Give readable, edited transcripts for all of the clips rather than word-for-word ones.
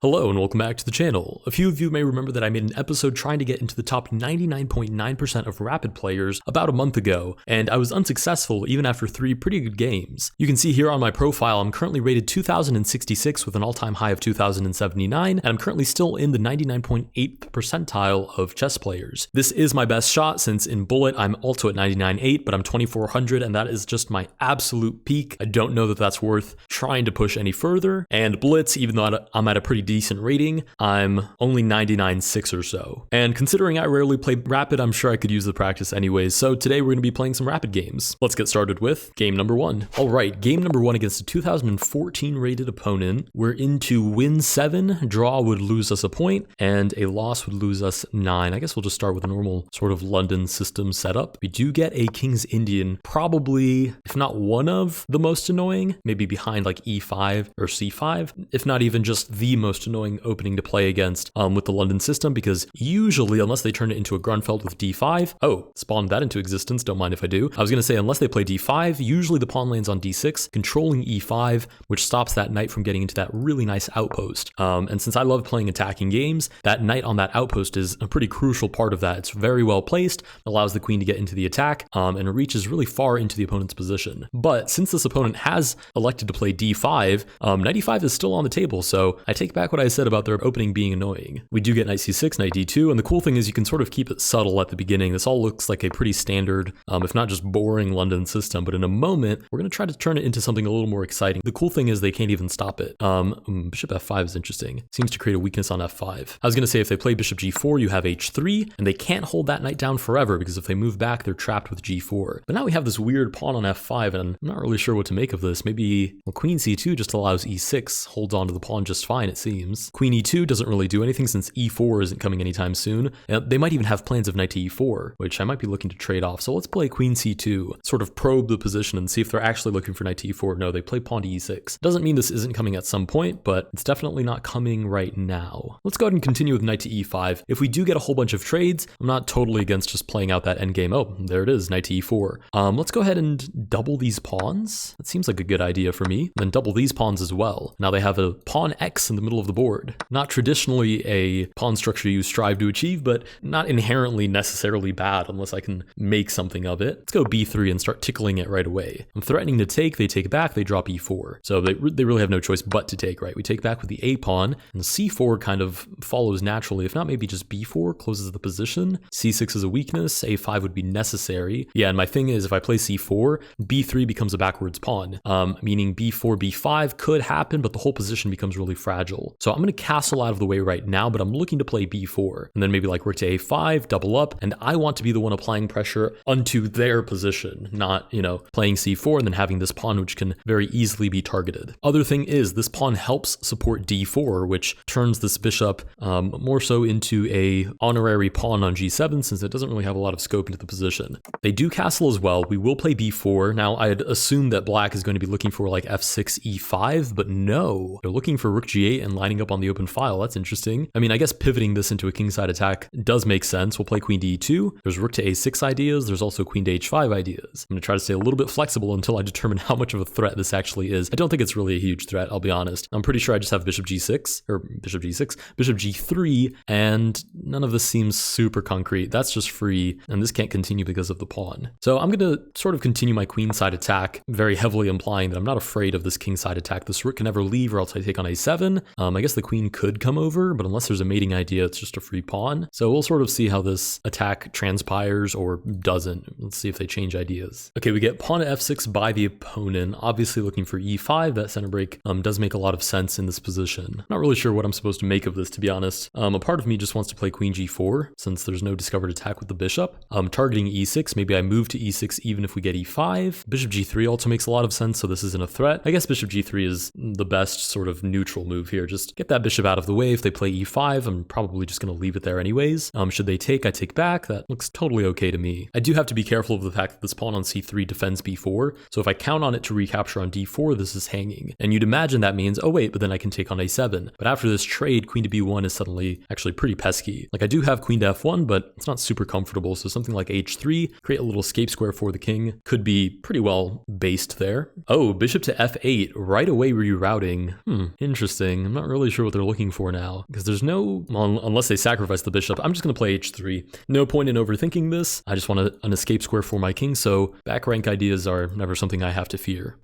Hello and welcome back to the channel. A few of you may remember that I made an episode trying to get into the top 99.9% of Rapid players about a month ago, and I was unsuccessful even after 3 pretty good games. You can see here on my profile I'm currently rated 2066 with an all-time high of 2079, and I'm currently still in the 99.8th percentile of chess players. This is my best shot since in Bullet I'm also at 99.8, but I'm 2400 and that is just my absolute peak. I don't know that that's worth trying to push any further, and Blitz, even though I'm at a pretty decent rating, I'm only 99.6 or so. And considering I rarely play Rapid, I'm sure I could use the practice anyways, so today we're going to be playing some Rapid games. Let's get started with game number 1. Alright, game number 1 against a 2014 rated opponent. We're into win 7, draw would lose us a point, and a loss would lose us 9. I guess we'll just start with a normal sort of London system setup. We do get a King's Indian, probably, if not one of the most annoying, maybe behind like e5 or c5, if not even just the most annoying opening to play against with the London system, because usually, unless they turn it into a Grunfeld with d5, spawned that into existence, don't mind if I do. I was going to say, unless they play d5, usually the pawn lands on d6, controlling e5, which stops that knight from getting into that really nice outpost. And since I love playing attacking games, that knight on that outpost is a pretty crucial part of that. It's very well placed, allows the queen to get into the attack, and reaches really far into the opponent's position. But since this opponent has elected to play d5, knight e5 is still on the table, so I take back what I said about their opening being annoying. We do get knight c6, knight d2, and the cool thing is you can sort of keep it subtle at the beginning. This all looks like a pretty standard, if not just boring London system, but in a moment, we're going to try to turn it into something a little more exciting. The cool thing is they can't even stop it. Bishop f5 is interesting. Seems to create a weakness on f5. I was going to say if they play bishop g4, you have h3, and they can't hold that knight down forever, because if they move back, they're trapped with g4. But now we have this weird pawn on f5, and I'm not really sure what to make of this. Maybe, well, queen c2 just allows e6, holds onto the pawn just fine, it seems. Queen e2 doesn't really do anything since e4 isn't coming anytime soon. They might even have plans of knight to e4, which I might be looking to trade off. So let's play queen c2, sort of probe the position and see if they're actually looking for knight to e4. No, they play pawn to e6. Doesn't mean this isn't coming at some point, but it's definitely not coming right now. Let's go ahead and continue with knight to e5. If we do get a whole bunch of trades, I'm not totally against just playing out that endgame. Oh, there it is, knight to e4. Let's go ahead and double these pawns. That seems like a good idea for me. Then double these pawns as well. Now they have a pawn x in the middle of the board. Not traditionally a pawn structure you strive to achieve, but not inherently necessarily bad unless I can make something of it. Let's go b3 and start tickling it right away. I'm threatening to take, they take back, they drop e4. So they really have no choice but to take, right? We take back with the a pawn, and c4 kind of follows naturally. If not, maybe just b4 closes the position. c6 is a weakness, a5 would be necessary. Yeah, and my thing is if I play c4, b3 becomes a backwards pawn, meaning b4, b5 could happen, but the whole position becomes really fragile. So I'm going to castle out of the way right now, but I'm looking to play b4 and then maybe like rook to a5, double up, and I want to be the one applying pressure onto their position, not, playing c4 and then having this pawn which can very easily be targeted. Other thing is this pawn helps support d4, which turns this bishop more so into a honorary pawn on g7 since it doesn't really have a lot of scope into the position. They do castle as well. We will play b4. Now I'd assume that black is going to be looking for like f6, e5, but no, they're looking for rook g8 and lining up on the open file. That's interesting. I mean, I guess pivoting this into a kingside attack does make sense. We'll play queen to e2. There's rook to a6 ideas. There's also queen to h5 ideas. I'm going to try to stay a little bit flexible until I determine how much of a threat this actually is. I don't think it's really a huge threat, I'll be honest. I'm pretty sure I just have bishop g6, or bishop g3, and none of this seems super concrete. That's just free, and this can't continue because of the pawn. So I'm going to sort of continue my queenside attack, very heavily implying that I'm not afraid of this kingside attack. This rook can never leave, or else I take on a7. I guess the queen could come over, but unless there's a mating idea, it's just a free pawn. So we'll sort of see how this attack transpires or doesn't. Let's see if they change ideas. Okay, we get pawn to f6 by the opponent, obviously looking for e5. That center break does make a lot of sense in this position. Not really sure what I'm supposed to make of this, to be honest. A part of me just wants to play queen g4 since there's no discovered attack with the bishop. Targeting e6, maybe I move to e6 even if we get e5. Bishop g3 also makes a lot of sense, so this isn't a threat. I guess bishop g3 is the best sort of neutral move here. Just get that bishop out of the way. If they play e5, I'm probably just going to leave it there anyways. Should they take, I take back. That looks totally okay to me. I do have to be careful of the fact that this pawn on c3 defends b4, so if I count on it to recapture on d4, this is hanging. And you'd imagine that means, oh wait, but then I can take on a7. But after this trade, queen to b1 is suddenly actually pretty pesky. Like I do have queen to f1, but it's not super comfortable, so something like h3, create a little escape square for the king, could be pretty well based there. Oh, bishop to f8, right away rerouting. Interesting. I'm not not really sure what they're looking for now, because there's no, well, unless they sacrifice the bishop, I'm just going to play h3. No point in overthinking this. I just want an escape square for my king, so back rank ideas are never something I have to fear.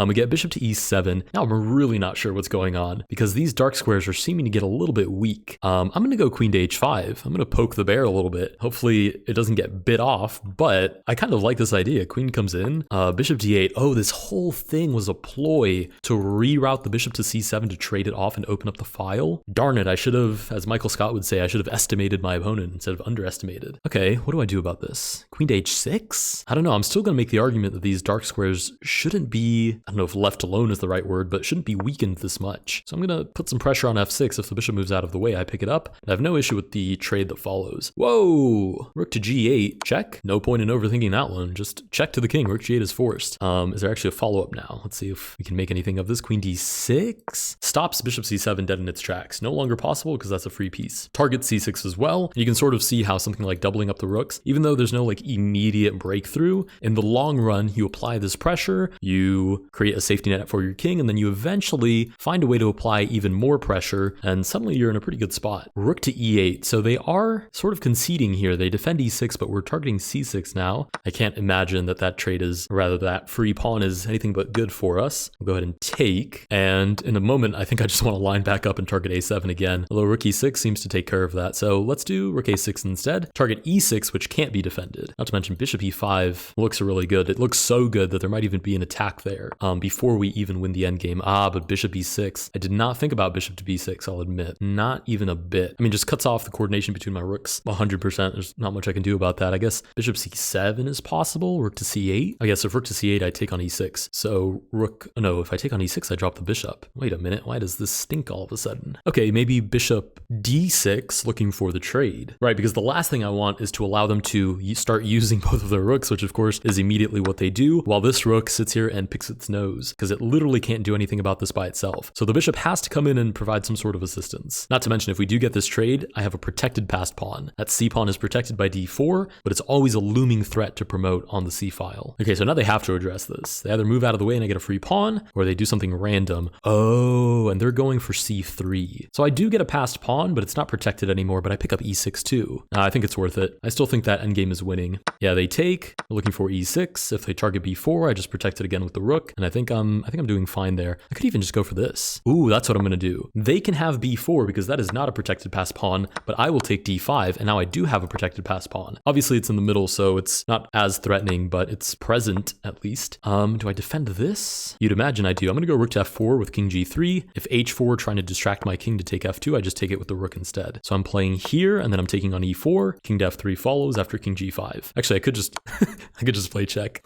We get bishop to e7. Now I'm really not sure what's going on because these dark squares are seeming to get a little bit weak. I'm going to go queen to h5. I'm going to poke the bear a little bit. Hopefully it doesn't get bit off, but I kind of like this idea. Queen comes in, bishop d8. Oh, this whole thing was a ploy to reroute the bishop to c7 to trade it off and open up the file. Darn it, I should have, as Michael Scott would say, I should have estimated my opponent instead of underestimated. Okay, what do I do about this? Queen to h6? I don't know. I'm still going to make the argument that these dark squares shouldn't be, I don't know if left alone is the right word, but shouldn't be weakened this much. So I'm going to put some pressure on f6. If the bishop moves out of the way, I pick it up. I have no issue with the trade that follows. Whoa! Rook to g8. Check. No point in overthinking that one. Just check to the king. Rook g8 is forced. Is there actually a follow-up now? Let's see if we can make anything of this. Queen d6 stops bishop c7 dead in its tracks. No longer possible because that's a free piece. Target c6 as well. You can sort of see how something like doubling up the rooks, even though there's no like immediate breakthrough, in the long run, you apply this pressure, you create a safety net for your king, and then you eventually find a way to apply even more pressure, and suddenly you're in a pretty good spot. Rook to e8. So they are sort of conceding here. They defend e6, but we're targeting c6 now. I can't imagine that that trade is, or rather that free pawn is anything but good for us. We'll go ahead and take, and in a moment, I think I just want to line back up and target a7 again, although rook e6 seems to take care of that. So let's do rook a6 instead. Target e6, which can't be defended. Not to mention bishop e5 looks really good. It looks so good that there might even be an attack there before we even win the endgame. But bishop b6. I did not think about bishop to b6, I'll admit. Not even a bit. I mean, just cuts off the coordination between my rooks 100%. There's not much I can do about that. I guess bishop c7 is possible. Rook to c8. I guess if rook to c8, I take on e6. So rook, no, if I take on e6, I drop the bishop. Wait a minute, why does this stink all of a sudden? Okay, maybe bishop d6 looking for the trade. Right, because the last thing I want is to allow them to start using both of their rooks, which of course is immediately what they do, while this rook sits here and picks its nose, because it literally can't do anything about this by itself. So the bishop has to come in and provide some sort of assistance. Not to mention, if we do get this trade, I have a protected passed pawn. That c pawn is protected by d4, but it's always a looming threat to promote on the c file. Okay, so now they have to address this. They either move out of the way and I get a free pawn, or they do something random. Oh, and they're going for c3. So I do get a passed pawn, but it's not protected anymore, but I pick up e6 too. I think it's worth it. I still think that endgame is winning. Yeah, they take, looking for e6. If they target b4, I just protect it again with the rook, and I think I'm doing fine there. I could even just go for this. Ooh, that's what I'm gonna do. They can have b4 because that is not a protected passed pawn, but I will take d5, and now I do have a protected passed pawn. Obviously it's in the middle, so it's not as threatening, but it's present at least. Do I defend this? You'd imagine I do. I'm gonna go rook to f4 with king g3. If h4 trying to distract my king to take f2, I just take it with the rook instead. So I'm playing here, and then I'm taking on e4. King to f3 follows after king g5. Actually, I could just I could just play check.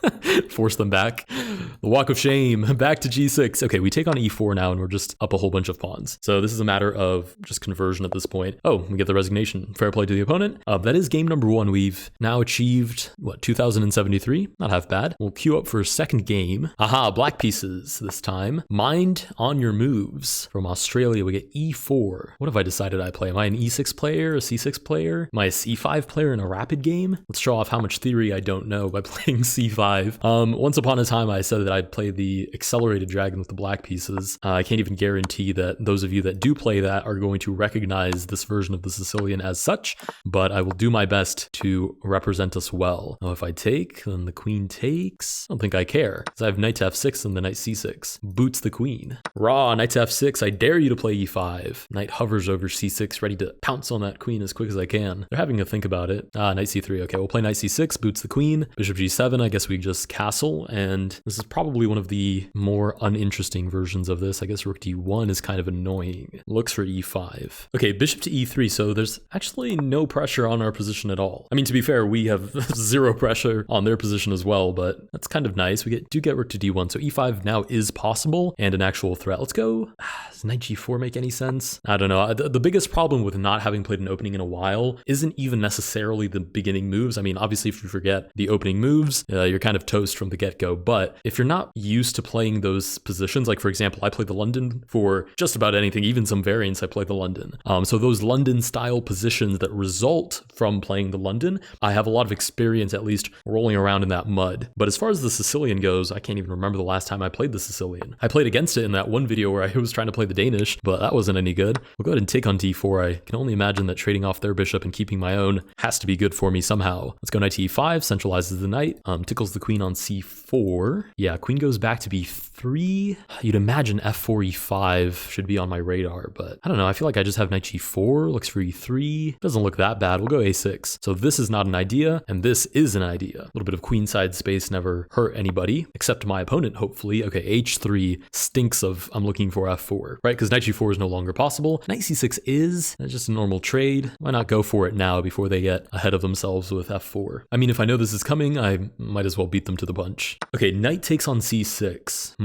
Force them back. The walk of shame. Back to g6. Okay, we take on e4 now, and we're just up a whole bunch of pawns. So this is a matter of just conversion at this point. Oh, we get the resignation. Fair play to the opponent. That is game number 1. We've now achieved, what, 2073? Not half bad. We'll queue up for a second game. Aha, black pieces this time. Mind on your moves. From Australia, we get e4. What have I decided I play? Am I an e6 player, a c6 player? Am I a c5 player in a rapid game? Let's show off how much theory I don't know by playing c5. Once upon a time, I said that I'd play the accelerated dragon with the black pieces. I can't even guarantee that those of you that do play that are going to recognize this version of the Sicilian as such, but I will do my best to represent us well. Now, if I take, then the queen takes. I don't think I care, because I have knight to f6 and the knight c6. Boots the queen. Raw, knight to f6. I dare you to play e5. Knight hovers over c6, ready to pounce on that queen as quick as I can. They're having to think about it. Knight c3. Okay, we'll play knight c6, boots the queen. Bishop g7. I guess we just castle, and this is probably one of the more uninteresting versions of this. I guess rook d1 is kind of annoying. Looks for e5. Okay, bishop to e3. So there's actually no pressure on our position at all. I mean, to be fair, we have zero pressure on their position as well, but that's kind of nice. We do get rook to d1, so e5 now is possible and an actual threat. Let's go. Does knight g4 make any sense? I don't know. The biggest problem with not having played an opening in a while isn't even necessarily the beginning moves. I mean, obviously, if you forget the opening moves, you're kind of toast from the get-go, but if you're not used to playing those positions. Like, for example, I play the London for just about anything, even some variants I play the London. So those London style positions that result from playing the London, I have a lot of experience at least rolling around in that mud. But as far as the Sicilian goes, I can't even remember the last time I played the Sicilian. I played against it in that one video where I was trying to play the Danish, but that wasn't any good. We'll go ahead and take on d4. I can only imagine that trading off their bishop and keeping my own has to be good for me somehow. Let's go knight to e5, centralizes the knight, tickles the queen on c4. Yeah, queen goes back to b3. You'd imagine f4, e5 should be on my radar, but I don't know. I feel like I just have knight g4, looks for e3. Doesn't look that bad. We'll go a6. So this is not an idea, and this is an idea. A little bit of queenside space never hurt anybody, except my opponent, hopefully. Okay, h3 stinks of I'm looking for f4, right? Because knight g4 is no longer possible. Knight c6 is. That's just a normal trade. Why not go for it now before they get ahead of themselves with f4? I mean, if I know this is coming, I might as well beat them to the punch. Okay, knight takes on c6.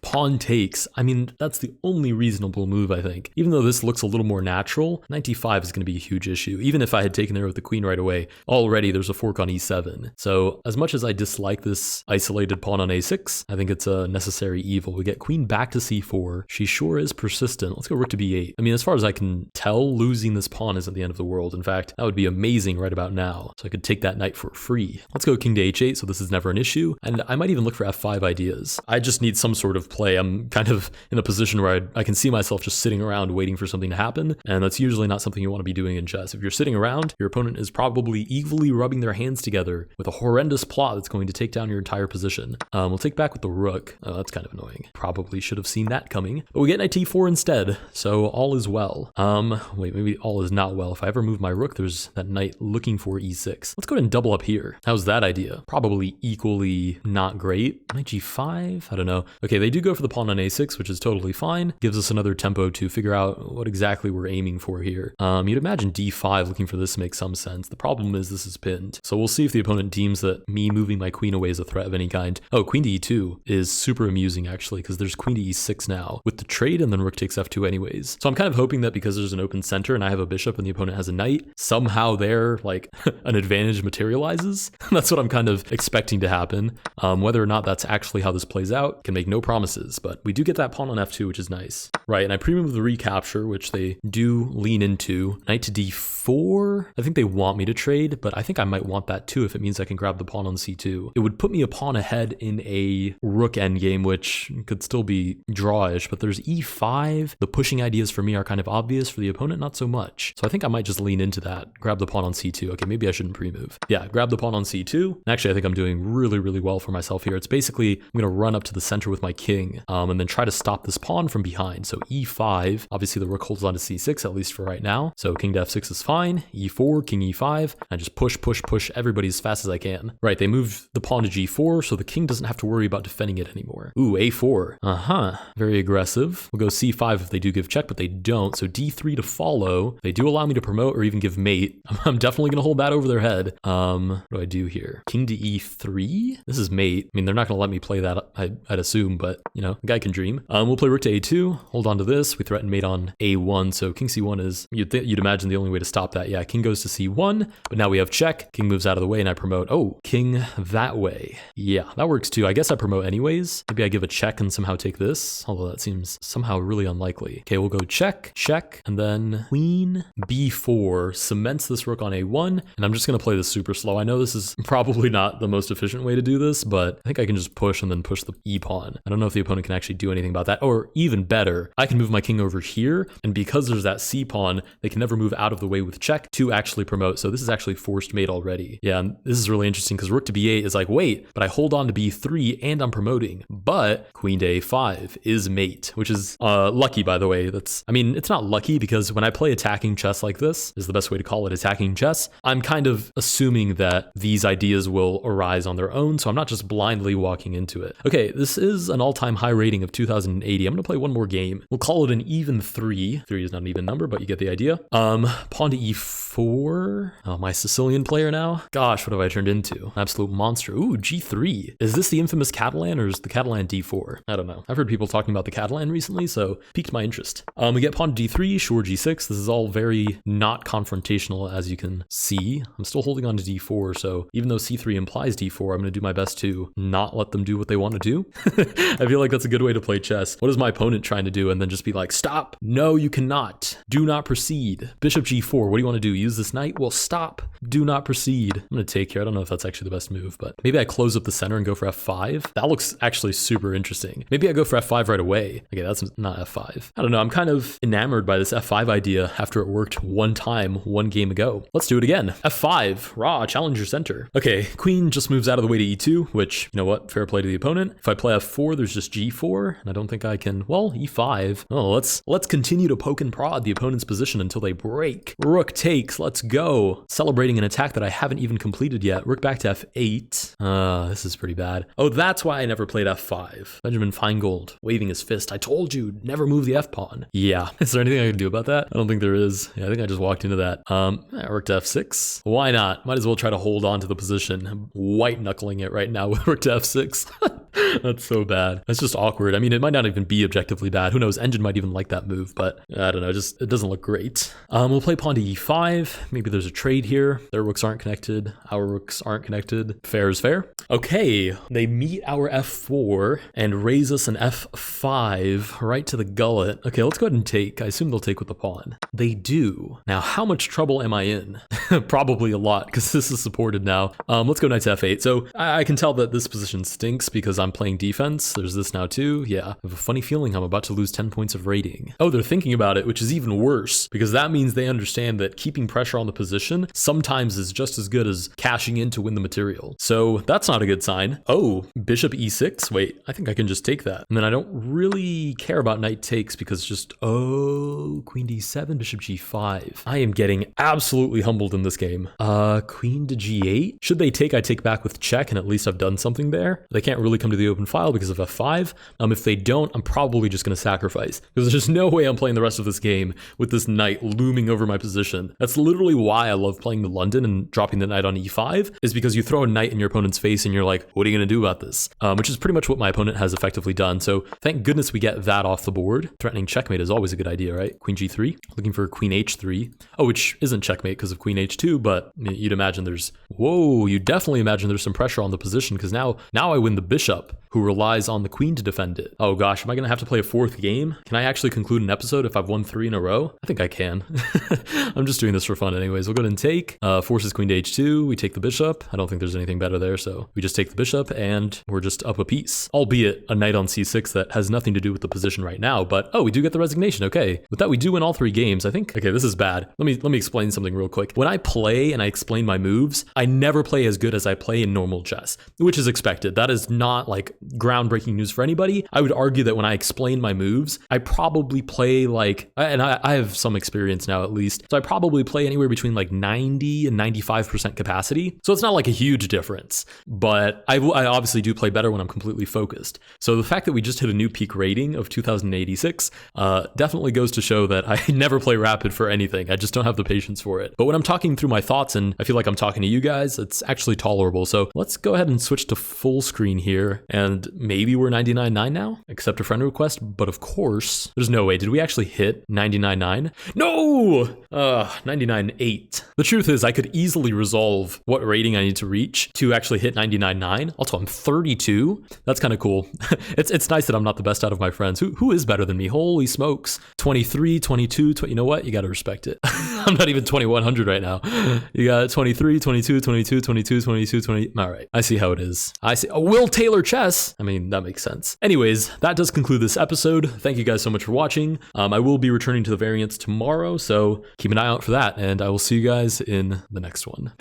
Pawn takes. I mean, that's the only reasonable move, I think. Even though this looks a little more natural, knight d5 is going to be a huge issue. Even if I had taken there with the queen right away, already there's a fork on e7. So as much as I dislike this isolated pawn on a6, I think it's a necessary evil. We get queen back to c4. She sure is persistent. Let's go rook to b8. I mean, as far as I can tell, losing this pawn isn't the end of the world. In fact, that would be amazing right about now. So I could take that knight for free. Let's go king to h8, so this is never an issue. And I might even look for f5 ideas. I just need some sort of play. I'm kind of in a position where I can see myself just sitting around waiting for something to happen, and that's usually not something you want to be doing in chess. If you're sitting around, your opponent is probably evilly rubbing their hands together with a horrendous plot that's going to take down your entire position. We'll take back with the rook. Oh, that's kind of annoying. Probably should have seen that coming. But we get knight t4 instead, so all is well. Wait, maybe all is not well. If I ever move my rook, there's that knight looking for e6. Let's go ahead and double up here. How's that idea? Probably equally not great. Knight g5? I don't know. Okay, they do go for the pawn on a6, which is totally fine. Gives us another tempo to figure out what exactly we're aiming for here. You'd imagine d5 looking for this makes some sense. The problem is this is pinned. So we'll see if the opponent deems that me moving my queen away is a threat of any kind. Oh, queen to e2 is super amusing actually, because there's queen to e6 now with the trade, and then rook takes f2 anyways. So I'm kind of hoping that because there's an open center and I have a bishop and the opponent has a knight, somehow there, like, an advantage materializes. That's what I'm kind of expecting to happen. Whether or not that's actually how this plays out, can make no promises, but we do get that pawn on f2, which is nice. Right, and I pre-move the recapture, which they do lean into. Knight to d4. I think they want me to trade, but I think I might want that too if it means I can grab the pawn on c2. It would put me a pawn ahead in a rook endgame, which could still be drawish, but there's e5. The pushing ideas for me are kind of obvious, for the opponent not so much. So I think I might just lean into that. Grab the pawn on c2. Okay, maybe I shouldn't pre-move. Yeah, grab the pawn on c2. Actually, I think I'm doing really, really well for myself here. It's basically, I'm going to run up to the center with my king, and then try to stop this pawn from behind. So e5, obviously the rook holds on to c6, at least for right now. So king to f6 is fine. e4, king e5, and just push everybody as fast as I can. Right, they move the pawn to g4, so the king doesn't have to worry about defending it anymore. Ooh, a4. Very aggressive. We'll go c5 if they do give check, but they don't. So d3 to follow. They do allow me to promote or even give mate. I'm definitely going to hold that over their head. What do I do here? King to e3? This is mate. I mean, they're not going to let me play that, I'd assume, but, you know, the guy can dream. We'll play rook to a2. Hold on to this. We threaten mate on a1, so king c1 is, you'd imagine the only way to stop that. Yeah, king goes to c1, but now we have check. King moves out of the way and I promote. Oh, king that way. Yeah, that works too. I guess I promote anyways. Maybe I give a check and somehow take this, although that seems somehow really unlikely. Okay, we'll go check, and then queen b4 cements this rook on a1, and I'm just going to play this super slow. I know this is probably not the most efficient way to do this, but I think I can just push and then push the e-pawn. I don't know if the opponent can actually do anything about that, or even better, I can move my king over here, and because there's that c-pawn, they can never move out of the way with check to actually promote. So this is actually forced mate already. Yeah, and this is really interesting because rook to b8 is like, wait, but I hold on to b3 and I'm promoting, but queen to a5 is mate, which is lucky, by the way. It's not lucky because when I play attacking chess like this, is the best way to call it, attacking chess, I'm kind of assuming that these ideas will arise on their own, so I'm not just blindly walking into it. Okay, this is an all-time high rating of 2080. I'm gonna play one more game. We'll call it an even 3. 3 is not an even number, but you get the idea. Pawn to e4. Oh, my Sicilian player now? Gosh, what have I turned into? Absolute monster. Ooh, g3. Is this the infamous Catalan or is the Catalan d4? I don't know. I've heard people talking about the Catalan recently, so piqued my interest. We get pawn d3, sure g6. This is all very not confrontational, as you can see. I'm still holding on to d4, so even though c3 implies d4, I'm going to do my best to not let them do what they want to do. I feel like that's a good way to play chess. What is my opponent trying to do? And then just be like, stop. No, you cannot. Do not proceed. Bishop g4. What do you want to do? Use this knight? Well, stop. Do not proceed. I'm going to take here. I don't know if that's actually the best move, but maybe I close up the center and go for f5. That looks actually super interesting. Maybe I go for f5 right away. Okay, that's not f5. I don't know. I'm kind of enamored by this f5 idea after it worked one time, one game ago. Let's do it again. f5. Raw. Challenge your center. Okay, queen just moves out of the way to e2, which, you know what? Fair play to the opponent. If I play f4, there's just g4, and I don't think I can, well, e5. Oh, let's continue to poke and prod the opponent's position until they break. Rook takes. Let's go. Celebrating an attack that I haven't even completed yet. Rook back to f8. This is pretty bad. Oh, that's why I never played f5. Benjamin Feingold waving his fist. I told you, never move the f-pawn. Yeah. Is there anything I can do about that? I don't think there is. Yeah, I think I just walked into that. Rook to f6. Why not? Might as well try to hold on to the position. I'm white knuckling it right now with rook to f6. That's so bad. That's just awkward. I mean, it might not even be objectively bad. Who knows? Engine might even like that move, but I don't know. Just, it doesn't look great. We'll play pawn to e5. Maybe there's a trade here. Their rooks aren't connected. Our rooks aren't connected. Fair is fair. Okay. They meet our f4 and raise us an f5 right to the gullet. Okay, let's go ahead and take. I assume they'll take with the pawn. They do. Now, how much trouble am I in? Probably a lot, because this is supported now. Let's go knight to f8. So I can tell that this position stinks because I'm playing defense. There's this now too. Yeah, I have a funny feeling I'm about to lose 10 points of rating. Oh, they're thinking about it, which is even worse because that means they understand that keeping pressure on the position sometimes is just as good as cashing in to win the material. So that's not a good sign. Oh, bishop e6. Wait, I think I can just take that. And then I don't really care about knight takes because just, oh, queen d7, bishop g5. I am getting absolutely humbled in this game. Queen to g8. Should they take, I take back with check and at least I've done something there. They can't really come to the open file because of f5. If they don't, I'm probably just going to sacrifice because there's just no way I'm playing the rest of this game with this knight looming over my position. That's literally why I love playing the London and dropping the knight on e5 is because you throw a knight in your opponent's face and you're like, what are you going to do about this? Which is pretty much what my opponent has effectively done. So thank goodness we get that off the board. Threatening checkmate is always a good idea, right? Queen g3, looking for queen h3. Oh, which isn't checkmate because of queen h2, but you'd imagine you definitely imagine there's some pressure on the position because now I win the bishop who relies on the queen to defend it. Oh gosh, am I going to have to play a fourth game? Can I actually conclude an episode if I've won 3 in a row? I think I can. I'm just doing this for fun anyways. We'll go ahead and take. Forces queen to h2. We take the bishop. I don't think there's anything better there, so we just take the bishop and we're just up a piece. Albeit a knight on c6 that has nothing to do with the position right now, but oh, we do get the resignation. Okay. With that, we do win all 3 games. I think, okay, this is bad. Let me explain something real quick. When I play and I explain my moves, I never play as good as I play in normal chess, which is expected. That is not like groundbreaking news for anybody. I would argue that when I explain my moves, I probably play like, and I have some experience now at least, so I probably play anywhere between like 90 and 95% capacity. So it's not like a huge difference, but I obviously do play better when I'm completely focused. So the fact that we just hit a new peak rating of 2086 definitely goes to show that I never play rapid for anything. I just don't have the patience for it. But when I'm talking through my thoughts and I feel like I'm talking to you guys, it's actually tolerable. So let's go ahead and switch to full screen here. And maybe we're 99.9 now? Accept a friend request. But of course, there's no way. Did we actually hit 99.9? No! 99.8. The truth is I could easily resolve what rating I need to reach to actually hit 99.9. Also, I'm 32. That's kind of cool. It's nice that I'm not the best out of my friends. Who is better than me? Holy smokes. 23, 22, you know what? You got to respect it. I'm not even 2100 right now. You got 23, 22, 22, 22, 22, 20. All right. I see how it is. I see. Oh, Will Taylor chess. I mean, that makes sense. Anyways, that does conclude this episode. Thank you guys so much for watching. I will be returning to the variants tomorrow, so keep an eye out for that, and I will see you guys in the next one.